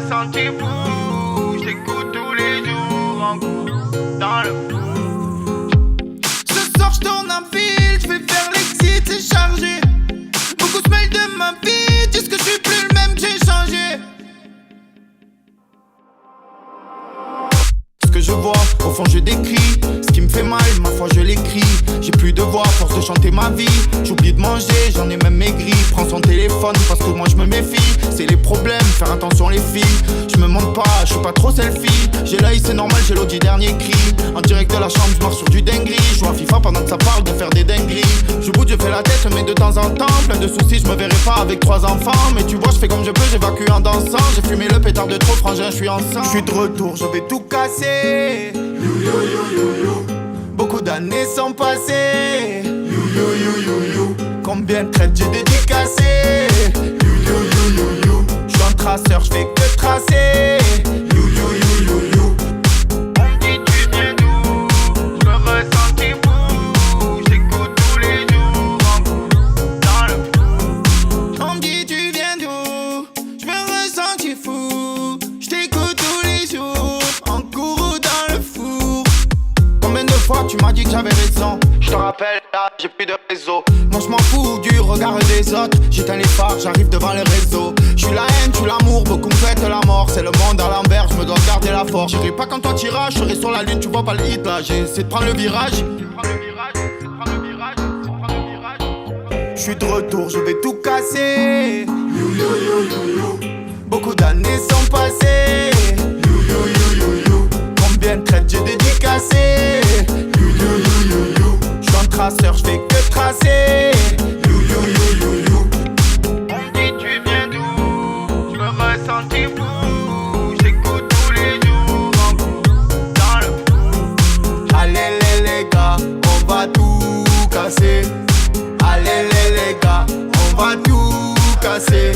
ressenti fou. J'écoute tous les jours en cours dans le fou. Ce soir j'tourne en ville, j'vais faire l'exit, c'est chargé. Beaucoup se mêlent de ma vie, disent que j'suis plus le même, que j'ai changé. Ce que je vois, au fond je décris. Ce qui me fait mal, ma foi je l'écris. J'ai plus de voix, force de chanter ma vie. J'oublie de manger, j'en ai même maigri. Prends son téléphone parce que moi je me méfie. C'est les problèmes, faire attention les filles. Je me montre pas, je suis pas trop selfie. J'ai l'œil c'est normal, j'ai l'audit dernier cri. En direct de la chambre, je marche sur du dinguerie. Je joue à FIFA pendant que ça parle de faire des dingueries. Je bouge, je fais la tête, mais de temps en temps plein de soucis, je me verrai pas avec 3 enfants. Mais tu vois, je fais comme je peux, j'évacue en dansant. J'ai fumé le pétard de trop, frangin, je suis ensemble. Je suis de retour, je vais tout casser. Beaucoup d'années sont passées. Combien de traites j'ai dédicacé. J'suis un traceur, j'fais que tracer. On me dit tu viens d'où? J'me ressentis fou. J'écoute tous les jours en cours dans le fou. On me dit tu viens d'où? J'me ressentis fou. J't'écoute tous les jours en cours dans le four. Combien de fois tu m'as dit que j'avais raison? Je te rappelle là, j'ai plus de réseau. Moi je m'en fous du regard des autres. J'éteins les phares, j'arrive devant les réseaux. J'suis la haine, tu l'amour, beaucoup me souhaitent la mort. C'est le monde à l'envers, je me dois garder la force. J'irai pas quand toi t'iras, je serai sur la lune, tu vois pas le hit là. J'ai essayé de prendre le virage. Je suis de retour, je vais tout casser. Beaucoup d'années sont passées. Combien de traites j'ai dédicacé. J'suis un traceur, j'fais que tracer. On me dit tu viens d'où? J'me ressentis fou. J'écoute tous les jours en cours dans le fou. Allez les gars, on va tout casser. Allez les gars, on va tout casser.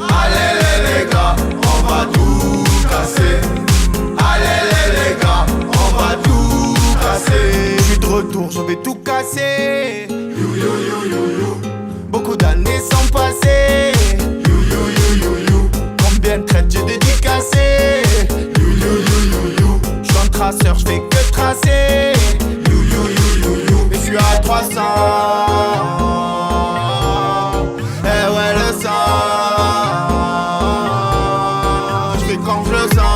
Allez les gars, on va tout casser. Allez les gars, on va tout casser. Je suis de retour, je vais tout casser. Beaucoup d'années sont passées. Combien de traites j'ai dédicacé. J'suis un traceur, j'fais que tracer. Et j'suis à 300. Eh ouais le sang. J'fais quand je le sens.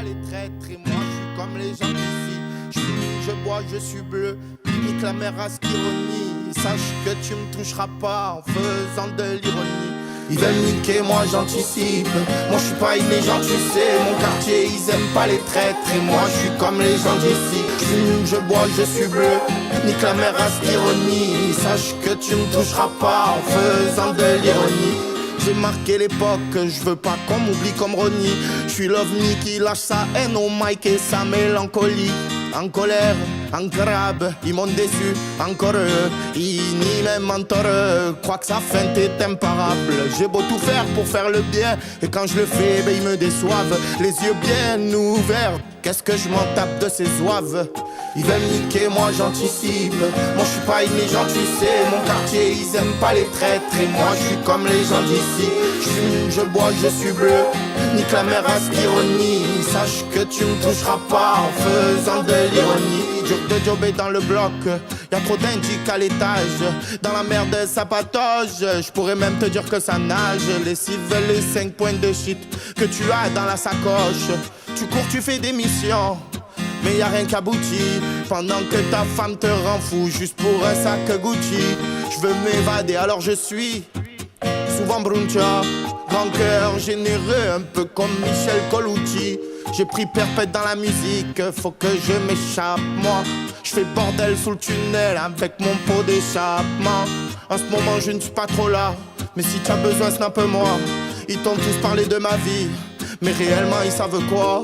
Les traîtres et moi je suis comme les gens d'ici. Je fume, je bois, je suis bleu. Nique la mer à ce qu'ironie. Sache que tu me toucheras pas en faisant de l'ironie. Ils veulent niquer, moi j'anticipe. Moi je suis pas une légende, tu sais. Mon quartier ils aiment pas les traîtres et moi je suis comme les gens d'ici. Je fume, je bois, je suis bleu. Nique la mer à ce qu'ironie. Sache que tu me toucheras pas en faisant de l'ironie. J'ai marqué l'époque, je veux pas qu'on m'oublie comme Ronnie. Je suis l'ovni qui lâche sa haine au mic et sa mélancolie. En colère, en crabe, ils m'ont déçu, encore eux. Ils nient mes mentors, croient que sa feinte est imparable. J'ai beau tout faire pour faire le bien, et quand je le fais, ben ils me déçoivent. Les yeux bien ouverts, qu'est-ce que je m'en tape de ces zouaves. Ils veulent niquer, moi j'anticipe. Moi je suis pas une légende, tu sais. Mon quartier, ils aiment pas les traîtres. Et moi je suis comme les gens d'ici. Je fume, je bois, je suis bleu. Nique la mer à ce qu'ironie. Sache que tu me toucheras pas en faisant de l'ironie. Dur de jobber dans le bloc. Y'a trop d'indiques à l'étage. Dans la merde ça patauge. Je pourrais même te dire que ça nage. Les cives, les 5 points de shit que tu as dans la sacoche. Tu cours, tu fais des missions, mais y'a rien qu'abouti. Pendant que ta femme te rend fou juste pour un sac Gucci. Je veux m'évader alors je suis souvent Bruncha. Grand cœur généreux, un peu comme Michel Colucci. J'ai pris perpète dans la musique, faut que je m'échappe moi. Je fais bordel sous le tunnel avec mon pot d'échappement. En ce moment je ne suis pas trop là, mais si tu as besoin snap moi. Ils t'ont tous parlé de ma vie, Mais réellement ils savent quoi?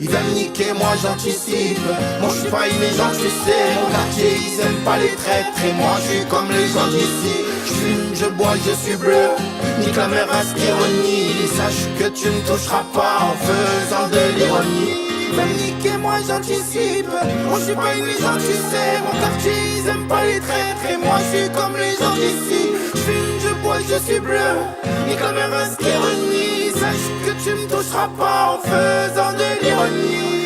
Ils veulent me niquer, moi j'anticipe. Moi je suis pas une légende, tu sais. Mon quartier ils aiment pas les traîtres. Et moi je suis comme les gens d'ici. Je fume, je bois, je suis bleu. Nique la mer à ironie. Sache que tu ne toucheras pas en faisant de l'ironie. Ils veulent me niquer, moi j'anticipe. Moi je suis pas une légende, tu sais. Mon quartier ils aiment pas les traîtres. Et moi je suis comme les gens d'ici. Je fume, je bois, je suis bleu. Nique la mer à ironie. Sache que tu ne toucheras pas en faisant de l'ironie.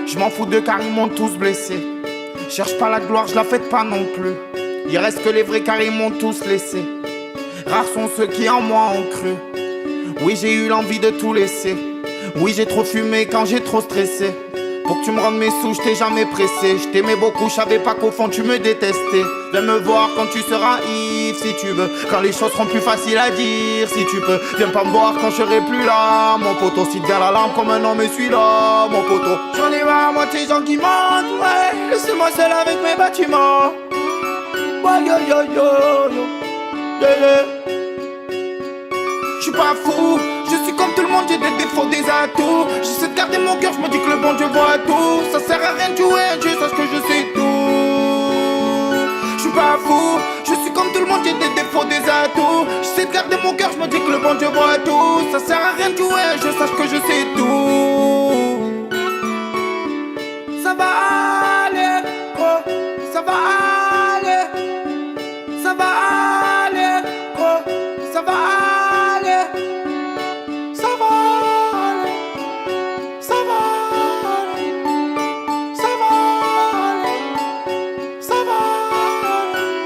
Je m'en fous d'eux car ils m'ont tous blessé. Cherche pas la gloire, je la fête pas non plus. Il reste que les vrais car ils m'ont tous laissé. Rares sont ceux qui en moi ont cru. Oui j'ai eu l'envie de tout laisser. Oui j'ai trop fumé quand j'ai trop stressé. Pour que tu me rendes mes sous, je t'ai jamais pressé. Je t'aimais beaucoup, je savais pas qu'au fond tu me détestais. Viens me voir quand tu seras ivre si tu veux. Quand les choses seront plus faciles à dire si tu peux. Viens pas me voir quand je serai plus là, mon poteau. Si te gare la lampe comme un homme et suis là, mon poteau. J'en ai marre, moi tes gens qui mentent, ouais. Laissez-moi seul avec mes bâtiments. Ouais, yo yo yo yo. Yeah, yeah. J'suis pas fou, je suis comme tout le monde, j'ai des défauts, des atouts. J'essaie de garder mon cœur, j'me dis que le bon Dieu voit tout. Ça sert à rien de jouer, Dieu sache que je sais tout. J'suis pas fou, je suis comme tout le monde, j'ai des défauts, des atouts. J'essaie de garder mon cœur, j'me dis que le bon Dieu voit tout. Ça sert à rien de jouer, je sache que je sais tout. Ça va aller, oh, ça va aller. Ça va aller, oh, ça va aller. Ça va aller, ça va aller. Ça va aller, ça va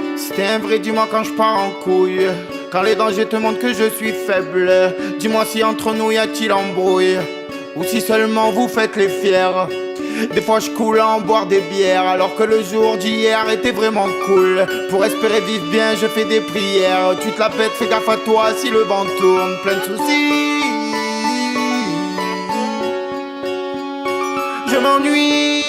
aller. Si t'es un vrai, dis-moi quand je pars en couille. Quand les dangers te montrent que je suis faible. Dis-moi si entre nous y a-t-il embrouille. Ou si seulement vous faites les fiers. Des fois je coule à en boire des bières. Alors que le jour d'hier était vraiment cool. Pour espérer vivre bien je fais des prières. Tu te la pètes, fais gaffe à toi si le vent tourne. Plein de soucis. Je m'ennuie.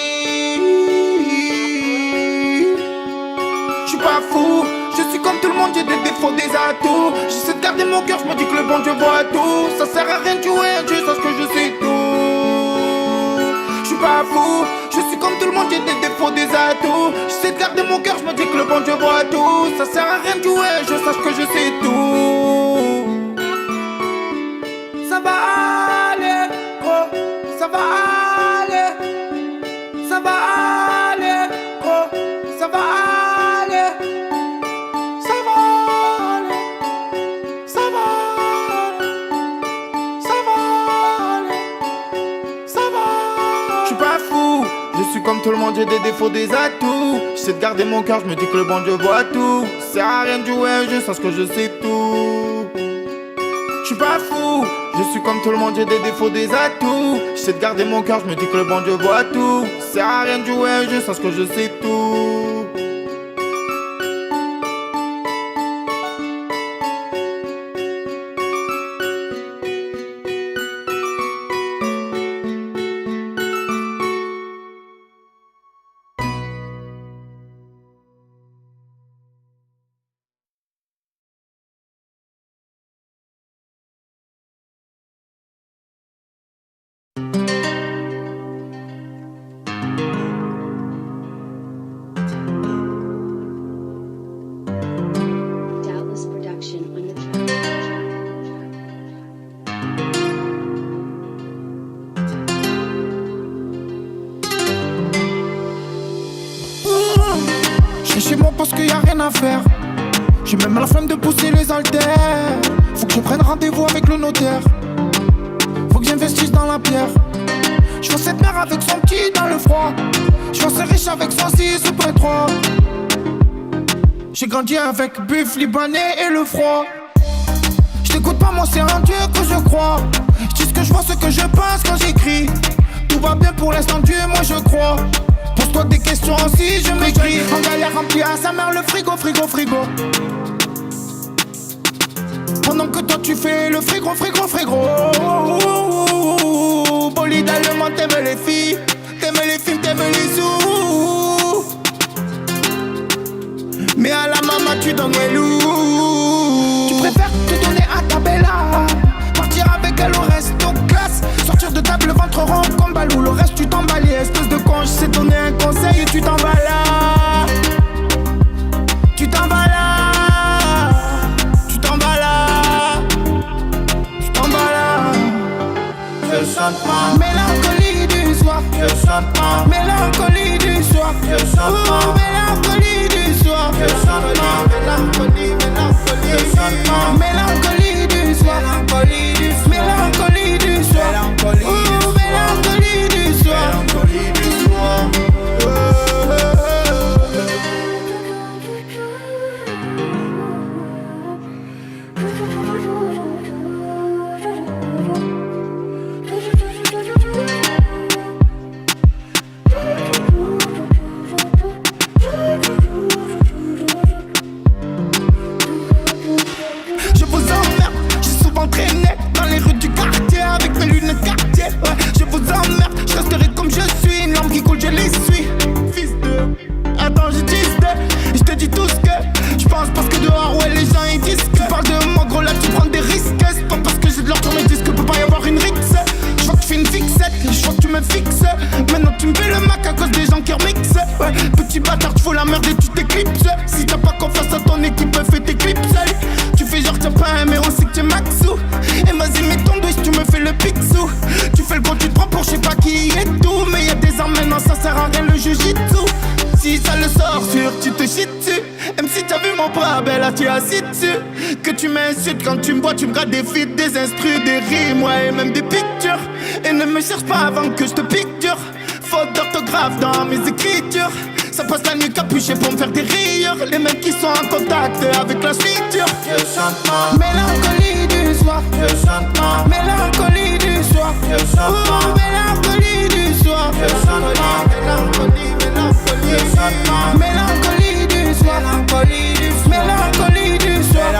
Je suis pas fou, je suis comme tout le monde, j'ai des défauts, des atouts. J'essaie de garder mon cœur, je me dis que le bon Dieu voit tout. Ça sert à rien de jouer, Dieu sache que je sais tout. Je suis pas fou, je suis comme tout le monde, j'ai des défauts, des atouts. J'essaie de garder mon cœur, je me dis que le bon Dieu voit tout. Ça sert à rien de jouer, je sache que je sais tout. Ça va aller, oh, ça va aller. Ça va aller, oh, ça va aller. Ça va aller, ça va aller. Ça va aller, ça va aller. J'suis pas fou, je suis comme tout le monde, j'ai des défauts, des atouts. J'essaie de garder mon cœur, je me dis que le bon Dieu voit tout. Ça sert à rien de jouer, je sache que je sais tout. J'suis pas fou, je suis comme tout le monde, j'ai des défauts, des atouts. J'essaie de garder mon cœur, je me dis que le bon Dieu voit tout. Ça sert à rien de jouer, je sache que je sais tout. chez moi parce qu'il y a rien à faire. J'ai même la flemme de pousser les haltères. Faut que je prenne rendez-vous avec le notaire. Faut que j'investisse dans la pierre. Je vois cette mère avec son petit dans le froid. Je vois ces riches avec son 6 ou pas 3. J'ai grandi avec buff libanais et le froid. Je t'écoute pas, moi c'est en Dieu que je crois. Je dis ce que je vois, ce que je pense quand j'écris. Tout va bien pour l'instant, Dieu, moi je crois. Pose-toi des questions si je m'écris. En galère remplie à sa mère le frigo, frigo, frigo. Pendant que toi tu fais le frigo, frigo, frigo. Bolide allemand, t'aimes les filles, t'aimes les films, t'aimes les sous. Mais à la maman tu donnes les loups. Tu préfères te donner à ta bella, partir avec elle au resto classe, sortir de table ventre rond comme Balou. Le reste tu t'emballes, espèce de con. Je sais donner un conseil et tu t'en vas là. Tu t'en vas là. Tu t'en vas là. Tu t'en vas là. Je chante ma mélancolie du soir. Je chante ma mélancolie du soir. Je chante ma mélancolie du soir. Je chante ma mélancolie, mélancolie. Je chante ma mélancolie du soir. Mélancolie du soir. Mélancolie du soir. Mélancolie du soir. Mélancolie du soir. Je vous emmerde, j'ai souvent traîné dans les rues du quartier avec mes lunettes quartier. Ouais, je vous emmerde, je resterai comme je suis. Une lampe qui coule, je l'essuie. Fils de. Attends, je dis de. Je te dis tout ce que je pense parce que dehors, ouais, les gens ils disent que. Tu parles de moi, gros, là tu prends des risques. C'est pas parce que j'ai de l'or sur mes disques que peut pas y avoir une rixe. Je vois que tu fais une fixette, je vois que tu me fixes. Maintenant tu me fais le mac à cause des gens qui remixent. Ouais, petit bâtard, tu fous la merde et tu t'éclipses. Si t'as pas confiance à ton équipe, fais tes clips seul. Tu fais genre t'as pas un mais on sait que t'es maxou. Et vas-y mets ton douche, tu me fais le pixou. Tu fais le gros, tu te prends pour je sais pas qui et tout. Mais y'a des armes maintenant, ça sert à rien le jujitsu. Si ça le sort sûr, tu te chies dessus. Même si t'as vu mon bras, ben là tu es assis dessus. Que tu m'insultes quand tu me vois, tu me grattes des feats, des instrus, des rimes, ouais, et même des pictures. Et ne me cherche pas avant que je te pique dur. Faute d'orthographe dans mes écritures. Ça passe la nuit capuché pour me faire des rires. Les mecs qui sont en contact avec la suiture. Je chante ma mélancolie du soir. Je chante ma mélancolie du soir. Je chante ma mélancolie du soir. Je chante ma mélancolie, mélancolie. Je chante ma mélancolie du soir. Mélancolie du soir. Mélancolie du soir.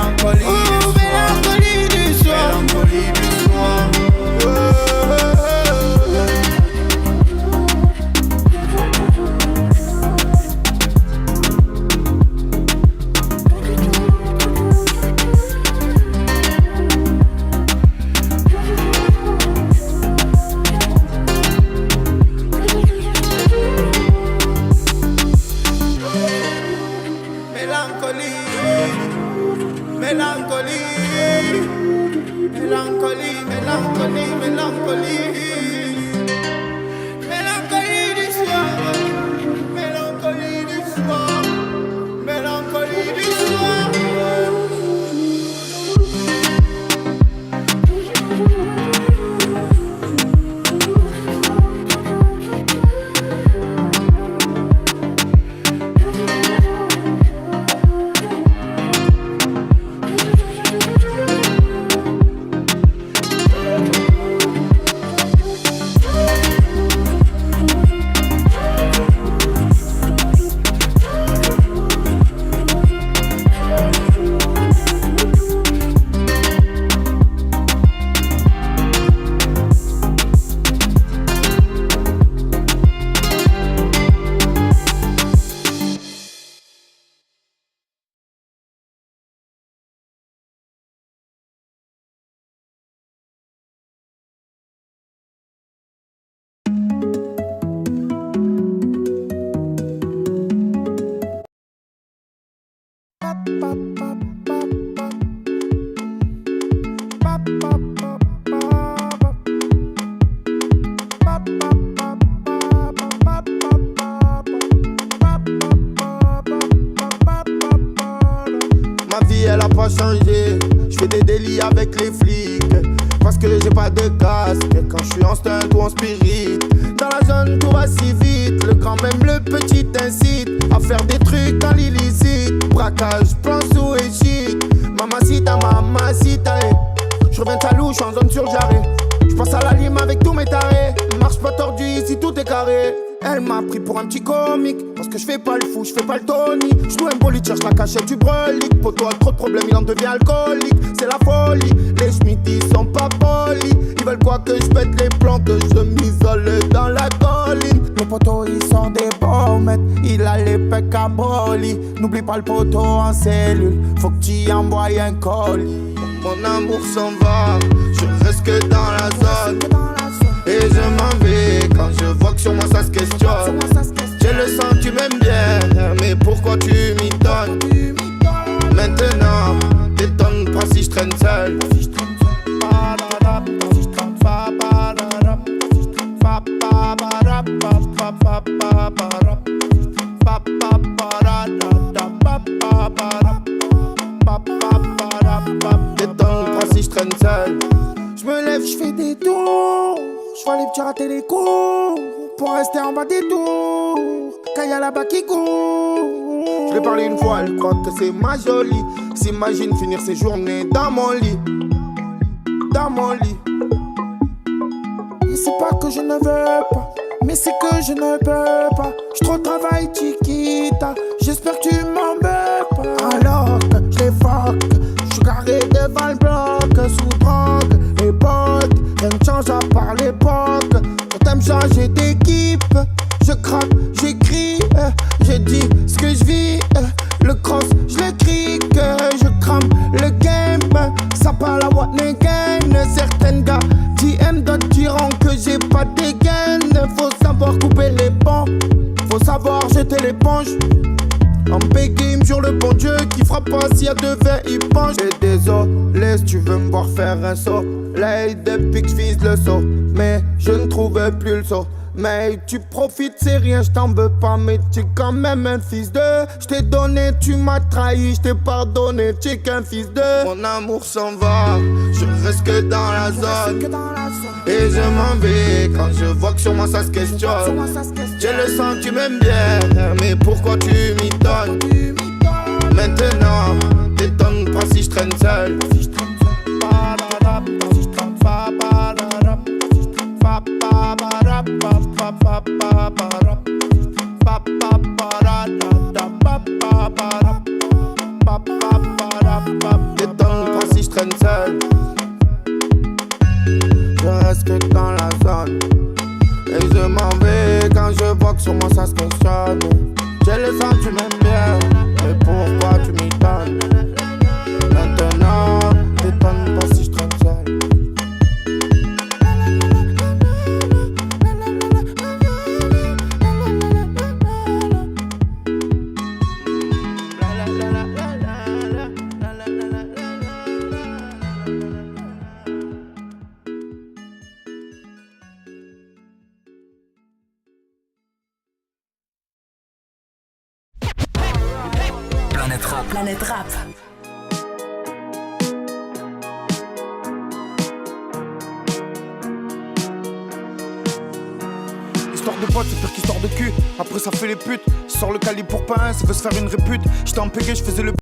Mélancolie du soir. Mélancolie du soir. avec les flics. Parce que j'ai pas de casque quand je suis en stunt ou en spirit. Dans la zone tout va si vite, le grand même le petit incite à faire des trucs dans l'illicite. Braquage, plan sous et shit. Mamacita, mamacita, je reviens de Salou, je suis en zone sur Jarret. Je passe à la lime avec tous mes tarés. Marche pas tordu ici, tout est carré. Elle m'a pris pour un petit comique. Parce que je fais pas le fou, je fais pas le Tony. Je loue un bolide, cherche la cachette du brelique. Poto a trop de problèmes, il en devient alcoolique. C'est la folie, les schmittis sont pas polis. Ils veulent quoi que je pète les plans, que je m'isole dans la colline. Le poteau il sort des pommettes, il a les pecs à broli. N'oublie pas le poteau en cellule, faut que tu y envoies un colis. Mon amour s'en va, je reste que dans la zone. Et je m'en vais quand je vois que sur moi ça se questionne. J'ai le sang, tu m'aimes bien, mais pourquoi tu m'y donnes? Maintenant, t'étonnes pas si je traîne seul. T'étonnes pas si je traîne seul. Je me lève, je fais des tours. Je vois les petits rater les cours pour rester en bas des tours. Quand y'a là-bas qui court. Je lui parle une fois, elle croit que c'est ma jolie. S'imagine finir ses journées dans mon lit. Dans mon lit. Et c'est pas que je ne veux pas, mais c'est que je ne peux pas. Je trop travaille chiquita, j'espère que tu m'en veux pas. Alors que je les fuck, je suis garé devant le bloc. Sous drogue, époque, rien ne change à part l'époque. Je t'aime changer d'équipe, je craque, j'écris. Je dis ce que je vis, le cross, je le crique. Je crame le game, ça parle à Watney Game. Certaines gars DM, d'autres diront que j'ai pas de gaines. Faut savoir couper les ponts, faut savoir jeter l'éponge. En bégaye, il me jure le bon Dieu qui fera pas s'il y a de vin, il penche. Et désolé si tu veux me voir faire un saut. L'œil depuis que je vise le saut, mais je ne trouvais plus le saut. Mais tu profites, c'est rien, je t'en veux pas, mais t'es quand même un fils de. Je t'ai donné, tu m'as trahi, je t'ai pardonné, t'es qu'un fils de. Mon amour s'en va, je reste que dans la zone. Et je m'en vais quand je vois que sur moi ça se questionne. J'ai le sang, tu m'aimes bien, mais pourquoi tu m'y donnes? Maintenant, t'étonnes pas si je traîne seul. T'étonnes pas si je traîne seul. Je reste que dans la zone. Et je m'en vais quand je vois que sur moi ça se questionne. J'ai le sang, tu m'aimes bien, mais pourquoi tu m'y donnes? Maintenant, t'étonnes pas si je traîne seul. Planète Rap. Histoire de pote, c'est pire qu'histoire de cul. Après ça fait les putes. Sors le calibre pour pain, ça veut se faire une répute. J'étais en pégé, je faisais le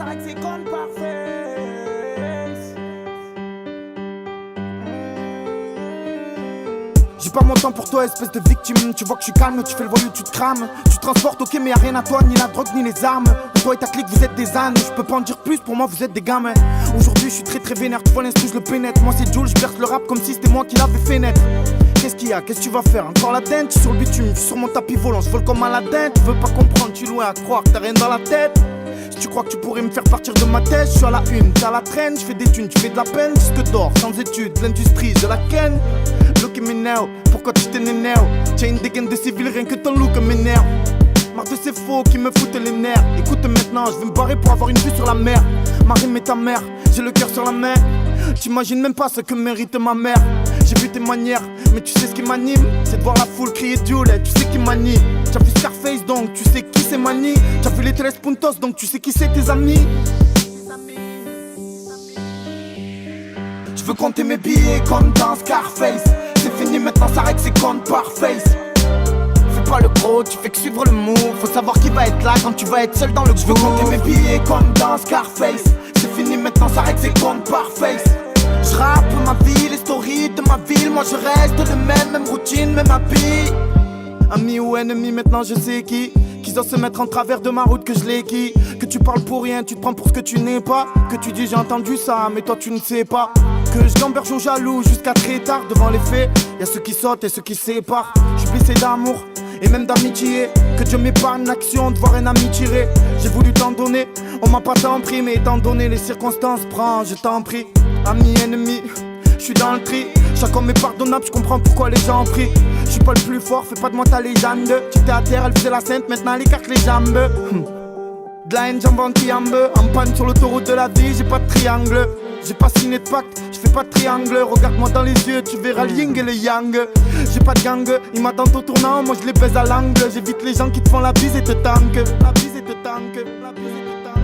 ça règle ses comptes parfaits. J'ai pas mon temps pour toi, espèce de victime. Tu vois que je suis calme, tu fais le voyou, tu te crames. Tu transportes, ok, mais y'a rien à toi, ni la drogue, ni les armes. Toi et ta clique, vous êtes des ânes. Je peux pas en dire plus, pour moi, vous êtes des gamins. Aujourd'hui, je suis très très vénère. Tu vois l'instru, je le pénètre. Moi, c'est Jules, je perce le rap comme si c'était moi qui l'avais fait naître. Qu'est-ce qu'il y a, qu'est-ce que tu vas faire? Encore la dent, tu sur le bitume, je suis sur mon tapis volant, je vole comme Aladdin. Tu veux pas comprendre, tu es loin à croire que t'as rien dans la tête. Si tu crois que tu pourrais me faire partir de ma tête, je suis à la une, t'es à la traîne, je fais des thunes, tu fais de la peine, jusque d'or, sans études, l'industrie de la ken. Look at me now, pourquoi tu t'énerves? Tiens une dégaine de civil, rien que ton look m'énerve. Marre de ces faux qui me foutent les nerfs. Écoute maintenant, je vais me barrer pour avoir une vue sur la mer. Ma rime est ta mère, j'ai le cœur sur la main. T'imagines même pas ce que mérite ma mère. J'ai vu tes manières, mais tu sais ce qui m'anime, c'est de voir la foule crier Dieu, tu sais qui manie. T'as vu Scarface donc tu sais qui c'est Mani. T'as vu les 13 Puntos donc tu sais qui c'est tes amis. Je veux compter mes billets comme dans Scarface. C'est fini maintenant, ça règle ses comptes par face. Fais pas le gros, tu fais que suivre le move. Faut savoir qui va être là quand tu vas être seul dans le groupe. Je veux compter mes billets comme dans Scarface. C'est fini maintenant, ça règle ses comptes par face. Je rappe ma vie, les stories de ma ville. Moi je reste le même routine, même habit. Ami ou ennemi, maintenant je sais qui doit se mettre en travers de ma route que je l'ai qui. Que tu parles pour rien, tu te prends pour ce que tu n'es pas. Que tu dis j'ai entendu ça, mais toi tu ne sais pas. Que je gamberge aux jaloux jusqu'à très tard devant les faits. Y'a ceux qui sautent et ceux qui se séparent. Je suis blessé d'amour et même d'amitié. Que Dieu m'épargne l'action de voir un ami tirer. J'ai voulu t'en donner, on m'a pas tant pris. Mais étant donné les circonstances, prends, je t'en prie. Ami, ennemi, je suis dans le tri. Chaque homme est pardonnable, je comprends pourquoi les gens prient. Je suis pas le plus fort, fais pas de moi ta légende. Tu étais à terre, elle faisait la sainte, maintenant elle écarte les jambes. De la haine, j'en vends triambe. En panne sur l'autoroute de la vie, j'ai pas de triangle. J'ai pas signé de pacte, je fais pas de triangle. Regarde-moi dans les yeux, tu verras le yin et le yang. J'ai pas de gang, ils m'attendent au tournant, moi je les baise à l'angle. J'évite les gens qui te font la bise et te tankent. La bise et te tankent, la bise et te tankent.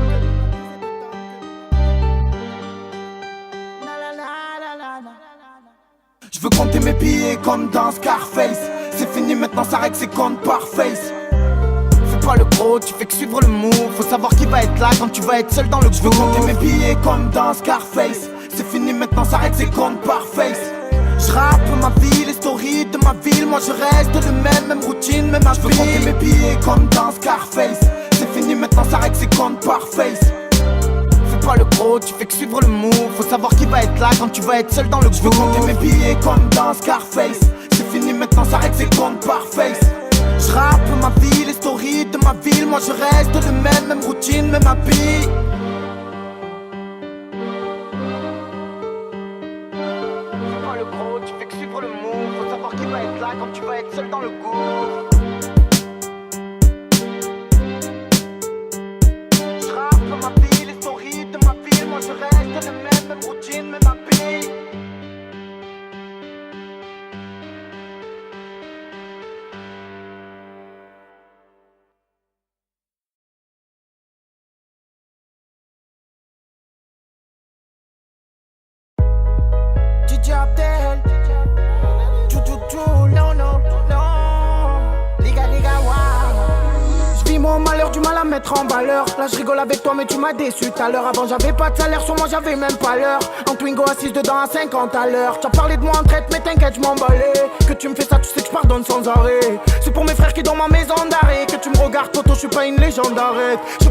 Je veux compter mes billets comme dans Scarface. C'est fini maintenant, ça règle ses comptes par face. Fais pas le gros, tu fais que suivre le move. Faut savoir qui va être là quand tu vas être seul dans le groupe. Je veux compter mes billets comme dans Scarface. C'est fini maintenant, ça règle ses comptes par face. Je rappe ma vie, les stories de ma ville. Moi je reste le même routine, même habit. Je veux compter mes billets comme dans Scarface. C'est fini maintenant, ça règle ses comptes par face. Fais pas le gros, tu fais que suivre le move. Faut savoir qui va être là quand tu vas être seul dans le groupe. Je veux compter mes billets comme dans Scarface. C'est fini maintenant, ça règle ses comptes par face. Je rappe ma vie, les stories de ma ville. Moi je reste le même routine, même habit. Fais pas le gros, tu fais que suivre le move. Faut savoir qui va être là quand tu vas être seul dans le groupe. Je rappe ma vie, les stories de ma ville. Moi je reste le même routine, même habit. DJ Abdel, non, non, non. Liga, wow. J'vis mon malheur, du mal à mettre en valeur. Là je rigole avec toi mais tu m'as déçu tout à l'heure. Avant j'avais pas de salaire, sur moi j'avais même pas l'heure. En Twingo assise dedans à 50 à l'heure. T'as parlé de moi en traite mais t'inquiète je m'emballais. Que tu me fais ça tu sais que je pardonne sans arrêt. C'est pour mes frères qui dorment en maison d'arrêt. Que tu me regardes photo je suis pas une légende, arrête. Je